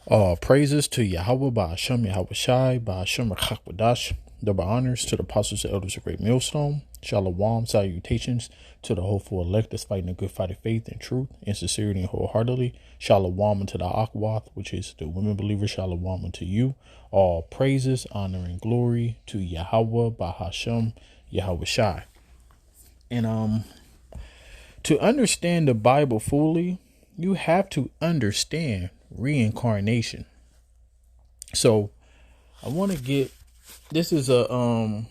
All praises to Yahweh Ba'ashem Yahweh Shai Ba'ashem Rachak Double honors to the apostles and elders of Great Millstone. Shalom, salutations to the hopeful elect that's fighting a good fight of faith and truth and sincerity and wholeheartedly. Shalom unto the Akwath, which is the women believers. Shalom unto you. All praises, honor, and glory to Yahweh Ba'ashem Yahweh Shai. And to understand the Bible fully, you have to understand reincarnation. So I want to get, this is a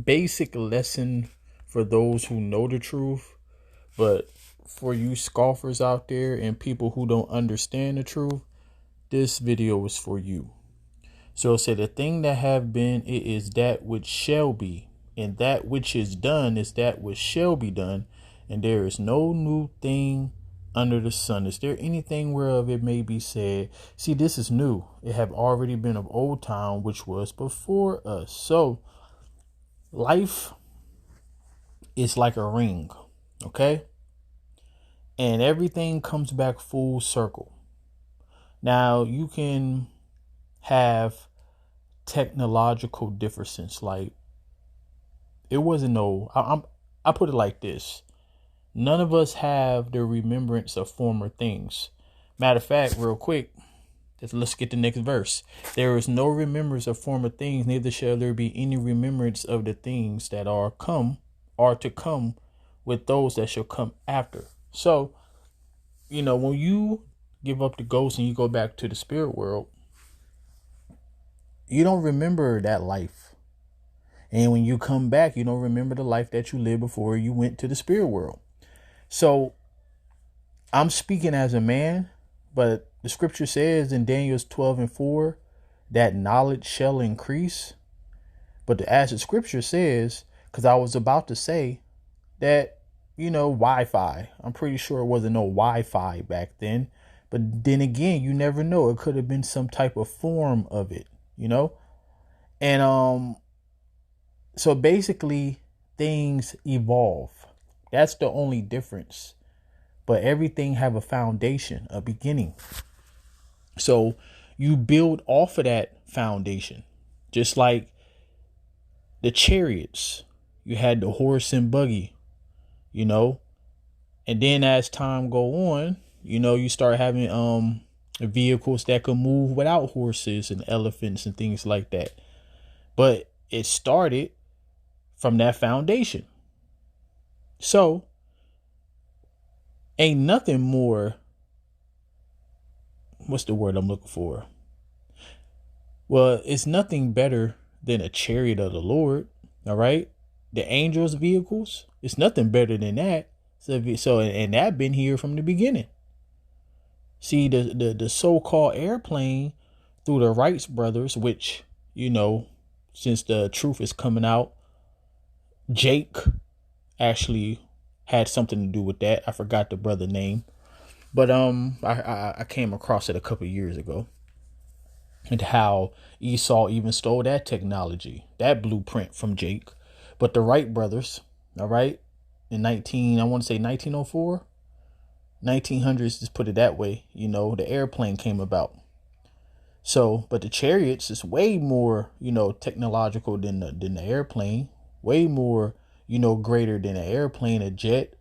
basic lesson for those who know the truth, but for you scoffers out there and people who don't understand the truth, this video is for you. So it said, the thing that have been, it is that which shall be, and that which is done is that which shall be done, and there is no new thing under the sun. Is there anything whereof it may be said, see, this is new? It have already been of old time, which was before us. So life is like a ring, okay? And everything comes back full circle. Now you can have technological differences. Like, it wasn't I put it like this. None of us have the remembrance of former things. Matter of fact, real quick, let's get the next verse. There is no remembrance of former things, neither shall there be any remembrance of the things that are to come with those that shall come after. So, when you give up the ghost and you go back to the spirit world, you don't remember that life. And when you come back, you don't remember the life that you lived before you went to the spirit world. So I'm speaking as a man, but the scripture says in Daniel 12:4 that knowledge shall increase. But as the scripture says, because I was about to say that, Wi-Fi, I'm pretty sure it wasn't no Wi-Fi back then. But then again, you never know. It could have been some type of form of it, And so basically things evolve. That's the only difference. But everything have a foundation, a beginning. So you build off of that foundation. Just like the chariots. You had the horse and buggy, And then as time go on, you start having vehicles that can move without horses and elephants and things like that. But it started from that foundation. So ain't nothing more. What's the word I'm looking for? Well, it's nothing better than a chariot of the Lord. All right. The angels' vehicles. It's nothing better than that. So and that been here from the beginning. See, the so-called airplane through the Wright brothers, which, since the truth is coming out, Jake actually had something to do with that. I forgot the brother name, but I came across it a couple of years ago, and how Esau even stole that technology, that blueprint from Jake. But the Wright brothers, all right, in 1904, 1900s, just put it that way, the airplane came about. So, but the chariots is way more, technological than the airplane, way more, greater than an airplane, a jet,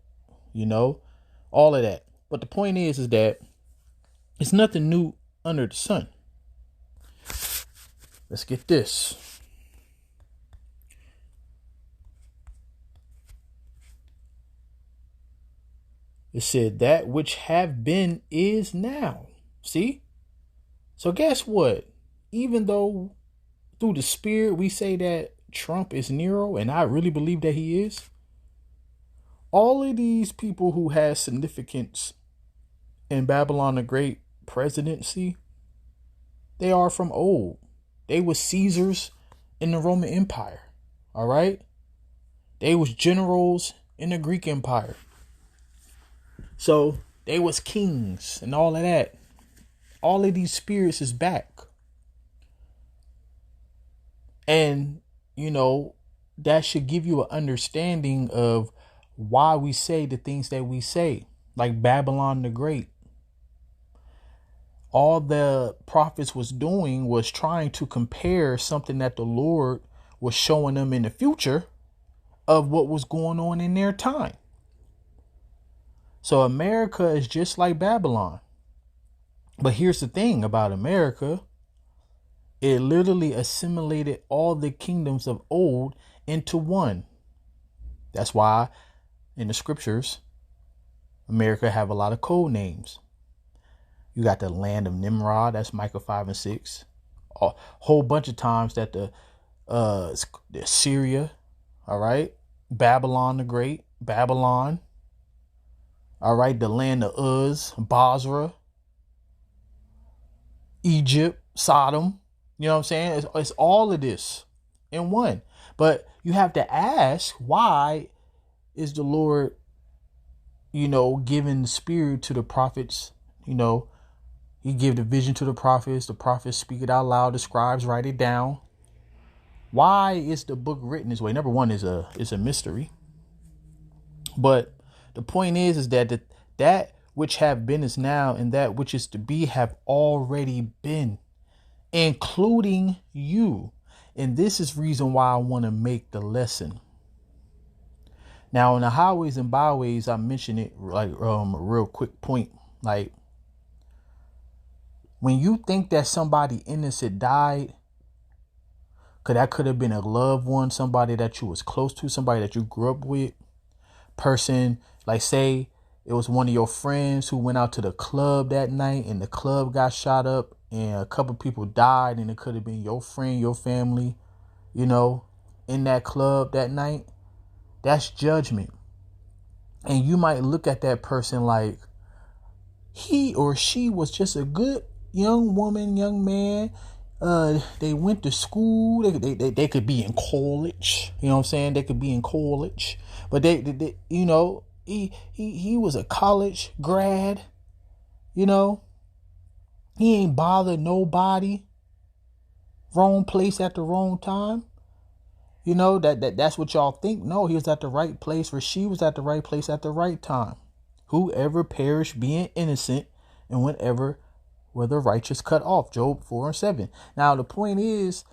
all of that. But the point is that it's nothing new under the sun. Let's get this. It said that which have been is now. See? So guess what? Even though through the spirit we say that Trump is Nero, and I really believe that he is, all of these people who had significance in Babylon the Great presidency, they are from old. They were Caesars in the Roman Empire. All right? They was generals in the Greek Empire. So they was kings and all of that. All of these spirits is back. And, that should give you an understanding of why we say the things that we say, like Babylon the Great. all the prophets was doing was trying to compare something that the Lord was showing them in the future of what was going on in their time. So America is just like Babylon. But here's the thing about America. It literally assimilated all the kingdoms of old into one. That's why in the scriptures, America have a lot of code names. You got the land of Nimrod, that's Micah 5 and 6. A whole bunch of times that the Syria, all right, Babylon the Great, Babylon, all right, the land of Uz, Basra, Egypt, Sodom. You know what I'm saying? It's all of this in one. But you have to ask, why is the Lord, giving the spirit to the prophets? He give the vision to the prophets speak it out loud, the scribes write it down. Why is the book written this way? Number one is a mystery. But the point is that which have been is now, and that which is to be have already been, including you. And this is reason why I want to make the lesson. Now, in the highways and byways, I mentioned it like a real quick point. Like, when you think that somebody innocent died, because that could have been a loved one, somebody that you was close to, somebody that you grew up with, person, like say it was one of your friends who went out to the club that night and the club got shot up and a couple people died, and it could have been your friend, your family, in that club that night. That's judgment. And you might look at that person like he or she was just a good young woman, young man. They went to school. They could be in college. You know what I'm saying? They could be in college, but they he was a college grad. He ain't bothered nobody. Wrong place at the wrong time. That's what y'all think. No, he was at the right place, or she was at the right place at the right time. Whoever perished being innocent, and whenever were the righteous cut off. Job 4 and 7. Now, the point is,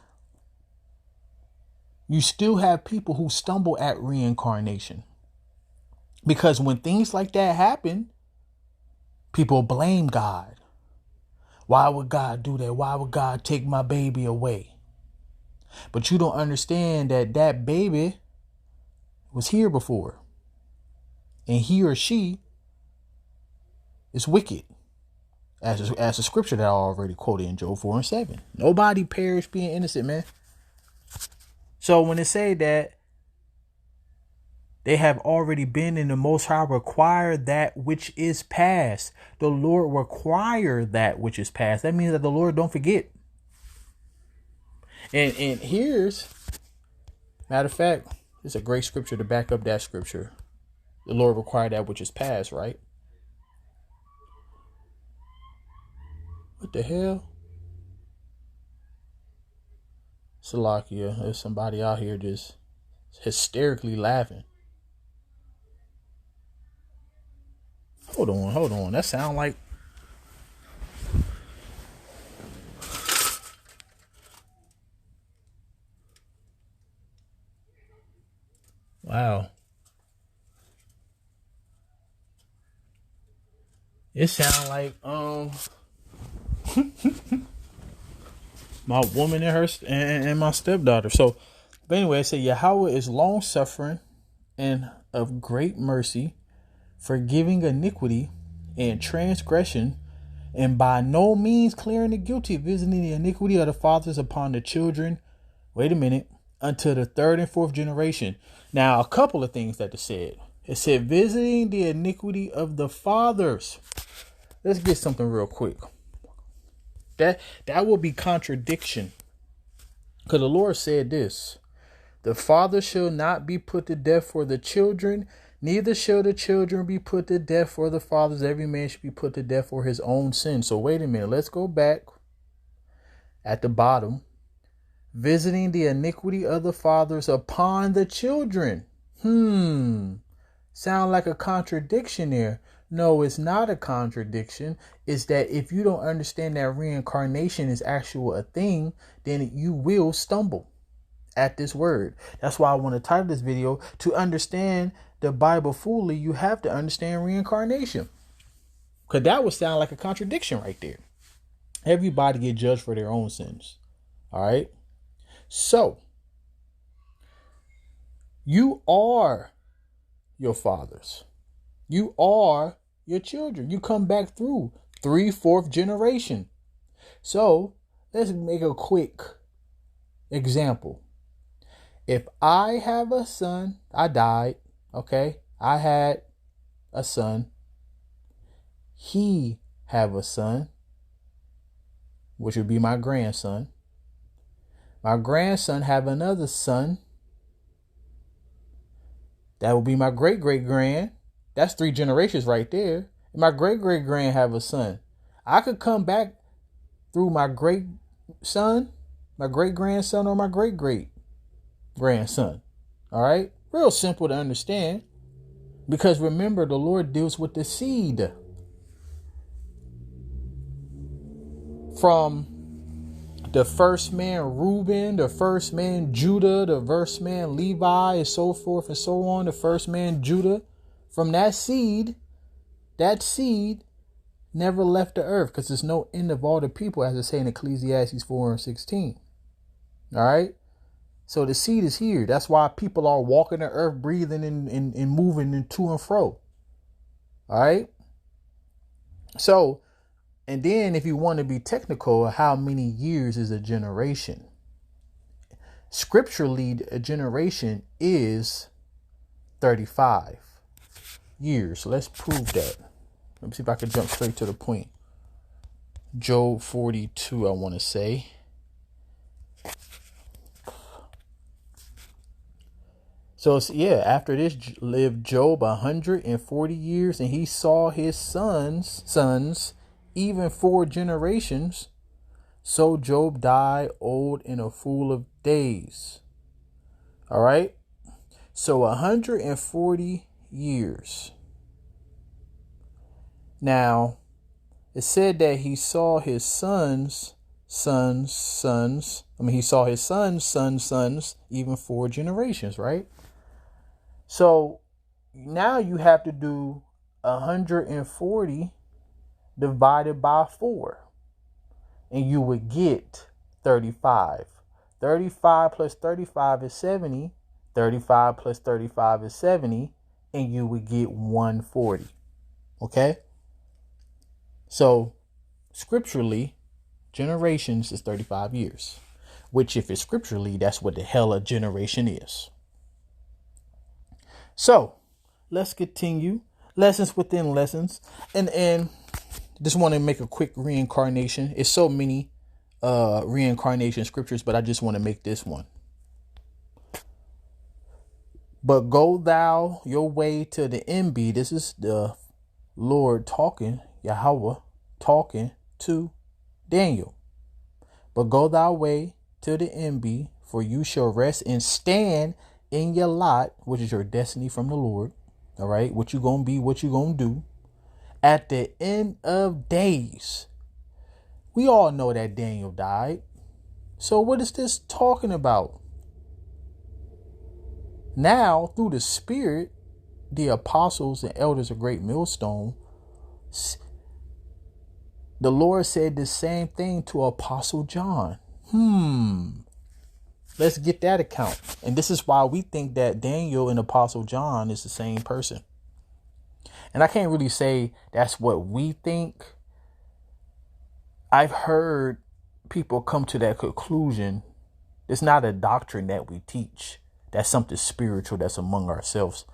you still have people who stumble at reincarnation. Because when things like that happen, people blame God. Why would God do that? Why would God take my baby away? But you don't understand that baby was here before. And he or she is wicked. As a scripture that I already quoted in Job 4 and 7. Nobody perished being innocent, man. So when they say that they have already been in the Most High require that which is past, the Lord require that which is past. That means that the Lord don't forget. And here's, matter of fact, it's a great scripture to back up that scripture. The Lord required that which is past, right? What the hell? Salakia, there's somebody out here just hysterically laughing. Hold on. That sound like... Wow. It sound like my woman and her and my stepdaughter. So, but anyway, I say Yahweh is long suffering and of great mercy, forgiving iniquity and transgression, and by no means clearing the guilty, visiting the iniquity of the fathers upon the children. Wait a minute, until the third and fourth generation. Now, a couple of things that it said. It said visiting the iniquity of the fathers. Let's get something real quick. That will be contradiction. Because the Lord said this: the father shall not be put to death for the children, neither shall the children be put to death for the fathers. Every man should be put to death for his own sin. So wait a minute. Let's go back at the bottom. Visiting the iniquity of the fathers upon the children. Sound like a contradiction there. No, it's not a contradiction. It's that if you don't understand that reincarnation is actual a thing, then you will stumble at this word. That's why I want to title this video, to understand the Bible fully, you have to understand reincarnation. Because that would sound like a contradiction right there. Everybody get judged for their own sins. All right. So you are your fathers. You are your children. You come back through 3/4 generation. So let's make a quick example. If I have a son, I died. Okay. I had a son. He have a son, which would be my grandson. My grandson have another son. That would be my great-great-grand. That's 3 generations right there. And my great-great-grand have a son. I could come back through my great-son, my great-grandson, or my great-great-grandson. All right? Real simple to understand. Because remember, the Lord deals with the seed. From the first man Reuben, the first man Judah, the first man Levi, and so forth and so on. The first man Judah, from that seed never left the earth, because there's no end of all the people, as it say in Ecclesiastes 4:16. All right. So the seed is here. That's why people are walking the earth, breathing and moving to and fro. All right. So, and then if you want to be technical, how many years is a generation? Scripturally, a generation is 35 years. So let's prove that. Let me see if I can jump straight to the point. Job 42, I want to say. So yeah, after this lived Job 140 years, and he saw his sons, even 4 generations. So Job died old and a full of days. All right. So 140 years. Now, it said that he saw his sons. He saw his sons, even 4 generations, right? So now you have to do 140 divided by 4. And you would get 35. 35 plus 35 is 70. 35 plus 35 is 70. And you would get 140. Okay? So, scripturally, generations is 35 years. Which, if it's scripturally, that's what the hell a generation is. So, let's continue. Lessons within lessons. And just want to make a quick reincarnation. It's so many reincarnation scriptures, but I just want to make this one. But go thou your way to the MB. This is the Lord talking, Yahweh talking to Daniel. But go thy way to the MB, for you shall rest and stand in your lot, which is your destiny from the Lord. All right. What you going to be, what you going to do at the end of days. We all know that Daniel died. So what is this talking about? Now, through the Spirit, the apostles and elders of Great Millstone, the Lord said the same thing to Apostle John. Let's get that account. And this is why we think that Daniel and Apostle John is the same person. And I can't really say that's what we think. I've heard people come to that conclusion. It's not a doctrine that we teach. That's something spiritual that's among ourselves,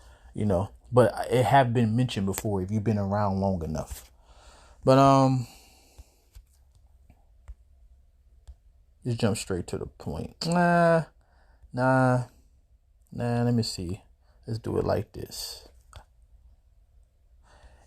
But it have been mentioned before if you've been around long enough. But just jump straight to the point. Nah. Let me see. Let's do it like this.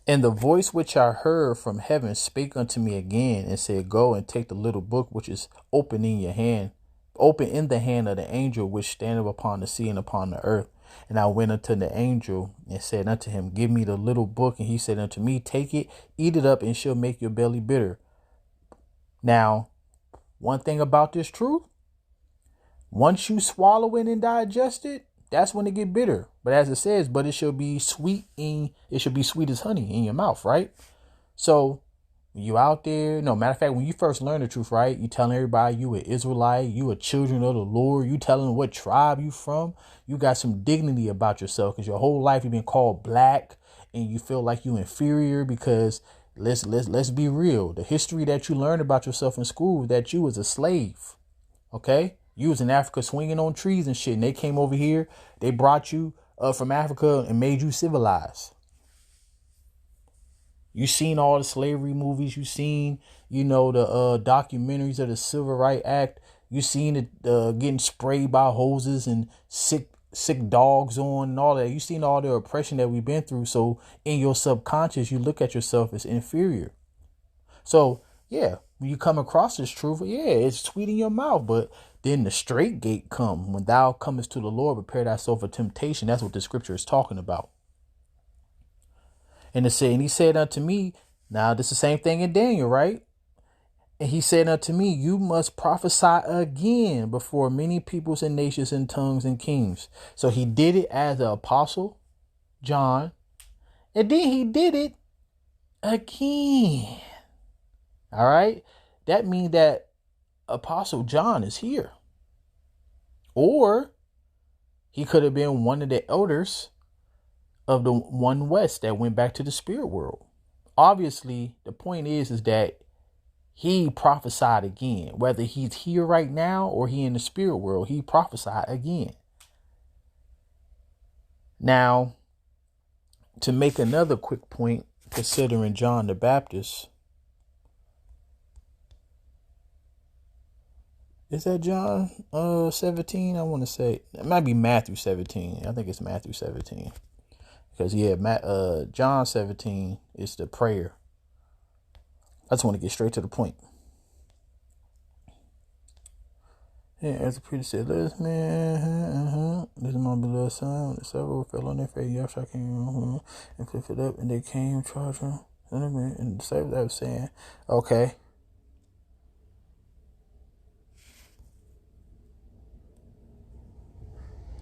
And the voice which I heard from heaven spake unto me again and said, go and take the little book which is open in your hand, open in the hand of the angel which standeth upon the sea and upon the earth. And I went unto the angel and said unto him, give me the little book. And he said unto me, take it, eat it up, and shall make your belly bitter. Now, one thing about this truth, once you swallow it and digest it, that's when it get bitter. But as it says, but it shall be sweet it should be sweet as honey in your mouth, right? So you out there, no matter of fact, when you first learn the truth, right? You telling everybody you an Israelite, you a children of the Lord, you telling them what tribe you from, you got some dignity about yourself because your whole life you've been called black and you feel like you inferior because let's be real. The history that you learned about yourself in school, that you was a slave. Okay. You was in Africa swinging on trees and shit. And they came over here. They brought you from Africa and made you civilized. You seen all the slavery movies. You seen, the documentaries of the Civil Rights Act. You seen it getting sprayed by hoses and sick dogs on and all that. You seen all the oppression that we've been through. So in your subconscious, you look at yourself as inferior. So yeah, when you come across this truth, yeah, it's sweet in your mouth. But then the straight gate come when thou comest to the Lord, prepare thyself for temptation. That's what the scripture is talking about. And he said unto me, now this is the same thing in Daniel, right? And he said unto me, you must prophesy again before many peoples and nations and tongues and kings. So he did it as the apostle John. And then he did it again. All right. That means that Apostle John is here. Or he could have been one of the elders of the one West that went back to the spirit world. Obviously, the point is that he prophesied again. Whether he's here right now or he in the spirit world, he prophesied again. Now, to make another quick point, considering John the Baptist, is that John 17? I want to say it might be Matthew 17. I think it's Matthew 17. Because John 17 is the prayer. I just want to get straight to the point. Yeah, as the preacher said, this man, this is my beloved son. The several fell on their face. Yahshua came and picked it up, and they came charging. And the disciples that was saying, okay.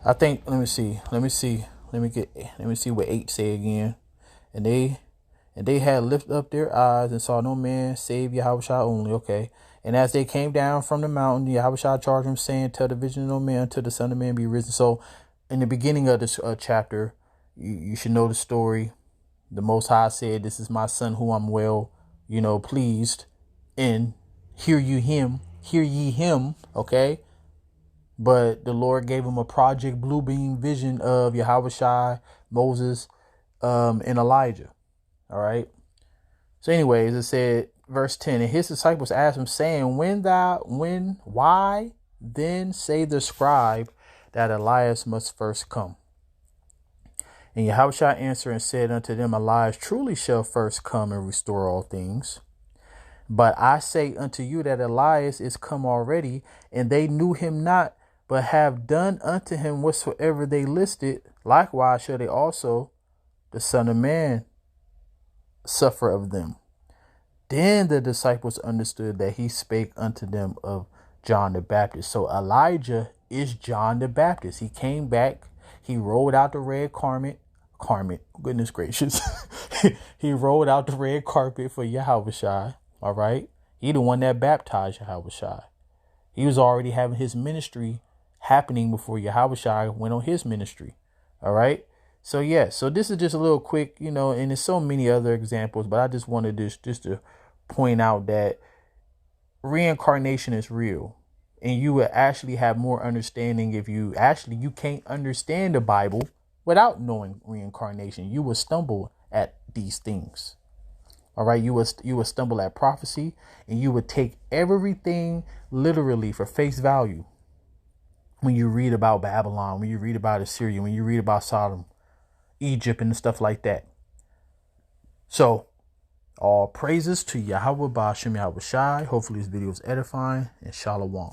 I think, let me see what 8 say again. And they had lifted up their eyes and saw no man save Yahushua only. Okay. And as they came down from the mountain, Yahushua charged them, saying, tell the vision of no man until the Son of Man be risen. So in the beginning of this chapter, you should know the story. The Most High said, this is my son who I'm well, pleased. And hear ye him. Okay. But the Lord gave him a Project Bluebeam vision of Yahushua, Moses, and Elijah. All right. So anyways, it said, verse 10, and his disciples asked him, saying, why then say the scribe that Elias must first come? And Yahushua answered and said unto them, Elias truly shall first come and restore all things. But I say unto you that Elias is come already, and they knew him not, but have done unto him whatsoever they listed. Likewise shall they also, the Son of Man, suffer of them. Then the disciples understood that he spake unto them of John the Baptist. So Elijah is John the Baptist. He came back. He rolled out the red carpet. Goodness gracious. He rolled out the red carpet for Yahushua. All right. He the one that baptized Yahushua. He was already having his ministry happening before Yahushua went on his ministry. All right. So, yeah. So this is just a little quick, and there's so many other examples, but I just wanted just to point out that reincarnation is real. And you will actually have more understanding if you can't understand the Bible without knowing reincarnation. You will stumble at these things. All right. You will stumble at prophecy, and you would take everything literally for face value. When you read about Babylon, when you read about Assyria, when you read about Sodom, Egypt, and stuff like that. So, all praises to Yahweh Ba'ashem Yahweh Shai. Hopefully this video is edifying, and Shalom.